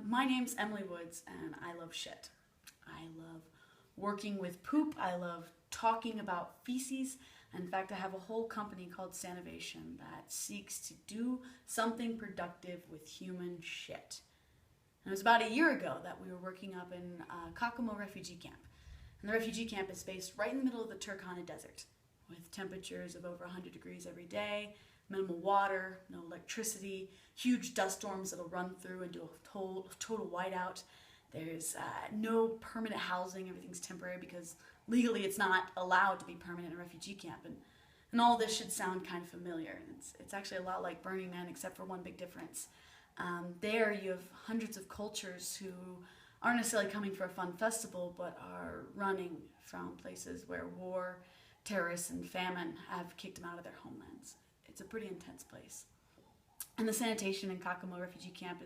My name's Emily Woods, and I love shit. I love working with poop. I love talking about feces. In fact, I have a whole company called Sanivation that seeks to do something productive with human shit. And it was about a year ago that we were working up in Kokomo refugee camp. And the refugee camp is based right in the middle of the Turkana Desert, with temperatures of over 100 degrees every day, minimal water, no electricity, huge dust storms that'll run through and do a total whiteout. There's no permanent housing. Everything's temporary because legally it's not allowed to be permanent in a refugee camp. And all this should sound kind of familiar. It's actually a lot like Burning Man, except for one big difference. There you have hundreds of cultures who aren't necessarily coming for a fun festival, but are running from places where war, terrorists, and famine have kicked them out of their homelands. It's a pretty intense place. And the sanitation in Kokomo refugee camp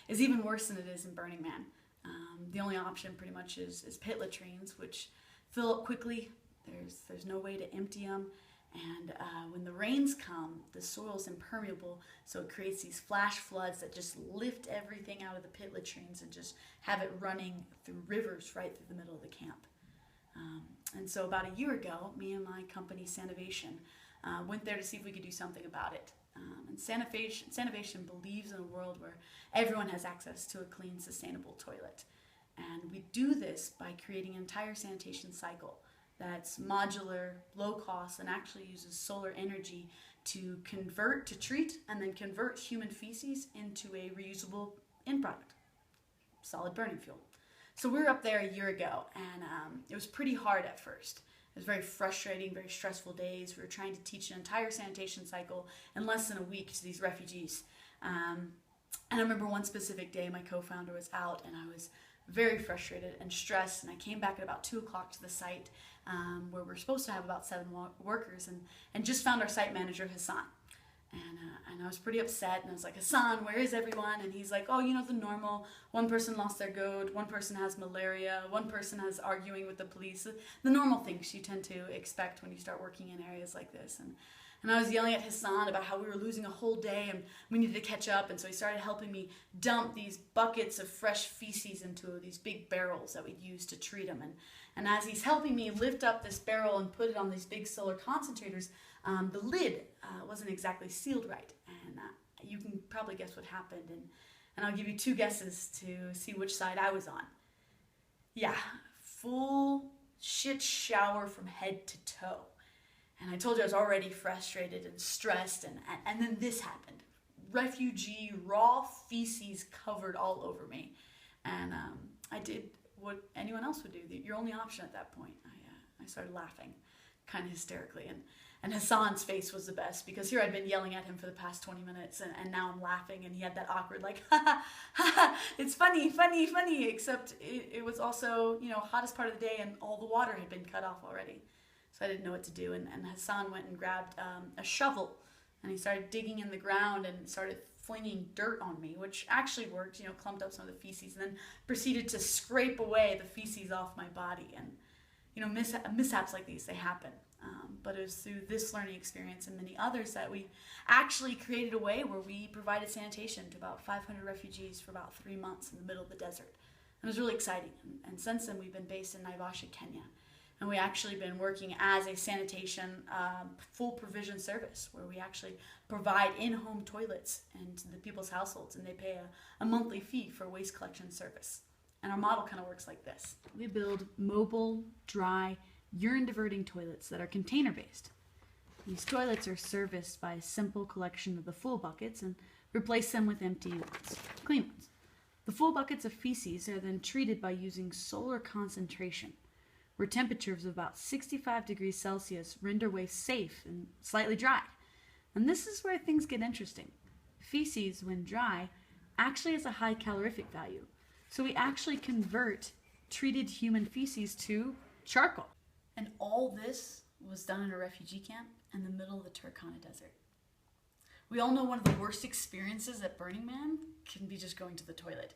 is even worse than it is in Burning Man. The only option pretty much is pit latrines, which fill up quickly. There's no way to empty them. And when the rains come, the soil's impermeable, so it creates these flash floods that just lift everything out of the pit latrines and just have it running through rivers right through the middle of the camp. And so about a year ago, me and my company, Sanivation, went there to see if we could do something about it. And Sanivation believes in a world where everyone has access to a clean, sustainable toilet. And we do this by creating an entire sanitation cycle that's modular, low cost, and actually uses solar energy to treat, and then convert human feces into a reusable end product, solid burning fuel. So we were up there a year ago, and it was pretty hard at first. It was very frustrating, very stressful days. We were trying to teach an entire sanitation cycle in less than a week to these refugees. And I remember one specific day my co-founder was out, and I was very frustrated and stressed, and I came back at about 2 o'clock to the site where we're supposed to have about 7 workers, and just found our site manager, Hassan. And I was pretty upset, and I was like, Hassan, where is everyone? And he's like, oh, you know, the normal. One person lost their goat, one person has malaria, one person has arguing with the police. The normal things you tend to expect when you start working in areas like this. And I was yelling at Hassan about how we were losing a whole day and we needed to catch up. And so he started helping me dump these buckets of fresh feces into these big barrels that we'd use to treat them. And as he's helping me lift up this barrel and put it on these big solar concentrators, the lid wasn't exactly sealed right. And you can probably guess what happened. And I'll give you 2 guesses to see which side I was on. Yeah, full shit shower from head to toe. And I told you I was already frustrated and stressed, and then this happened. Refugee raw feces covered all over me. And I did what anyone else would do, your only option at that point. I started laughing, kind of hysterically. And Hassan's face was the best, because here I'd been yelling at him for the past 20 minutes, and now I'm laughing, and he had that awkward, like, ha ha, ha ha, it's funny, funny, funny, except it was also, you know, hottest part of the day, and all the water had been cut off already. So I didn't know what to do, and Hassan went and grabbed a shovel, and he started digging in the ground and started flinging dirt on me, which actually worked, you know, clumped up some of the feces, and then proceeded to scrape away the feces off my body. And, you know, mishaps like these, they happen. But it was through this learning experience and many others that we actually created a way where we provided sanitation to about 500 refugees for about 3 months in the middle of the desert. And it was really exciting. And since then, we've been based in Naivasha, Kenya. And we actually been working as a sanitation full provision service, where we actually provide in-home toilets into the people's households, and they pay a monthly fee for waste collection service. And our model kind of works like this. We build mobile, dry, urine-diverting toilets that are container-based. These toilets are serviced by a simple collection of the full buckets and replace them with empty ones, clean ones. The full buckets of feces are then treated by using solar concentration, where temperatures of about 65 degrees Celsius render waste safe and slightly dry. And this is where things get interesting. Feces, when dry, actually has a high calorific value. So we actually convert treated human feces to charcoal. And all this was done in a refugee camp in the middle of the Turkana Desert. We all know one of the worst experiences at Burning Man can be just going to the toilet.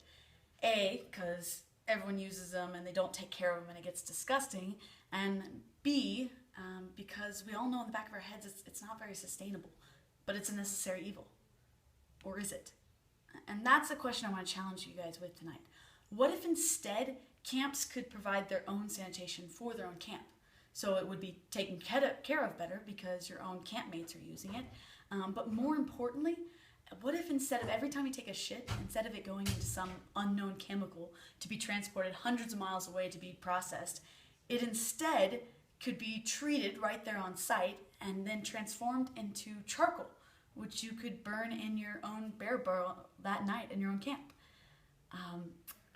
A, because everyone uses them and they don't take care of them and it gets disgusting. And B, because we all know in the back of our heads it's not very sustainable, but it's a necessary evil. Or is it? And that's the question I want to challenge you guys with tonight. What if instead camps could provide their own sanitation for their own camp? So it would be taken care of better because your own campmates are using it. But more importantly, what if instead of every time you take a shit, instead of it going into some unknown chemical to be transported hundreds of miles away to be processed, it instead could be treated right there on site and then transformed into charcoal, which you could burn in your own bear burrow that night in your own camp.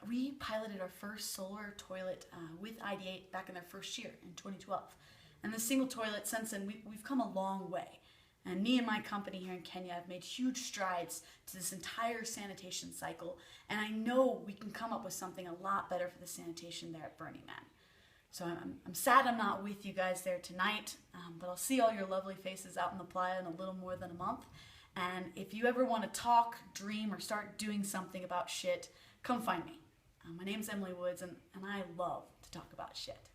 We piloted our first solar toilet with Ideate back in their first year in 2012. And the single toilet, since then, we've come a long way. And me and my company here in Kenya have made huge strides to this entire sanitation cycle. And I know we can come up with something a lot better for the sanitation there at Burning Man. So I'm sad I'm not with you guys there tonight, but I'll see all your lovely faces out in the playa in a little more than a month. And if you ever want to talk, dream, or start doing something about shit, come find me. My name's Emily Woods, and I love to talk about shit.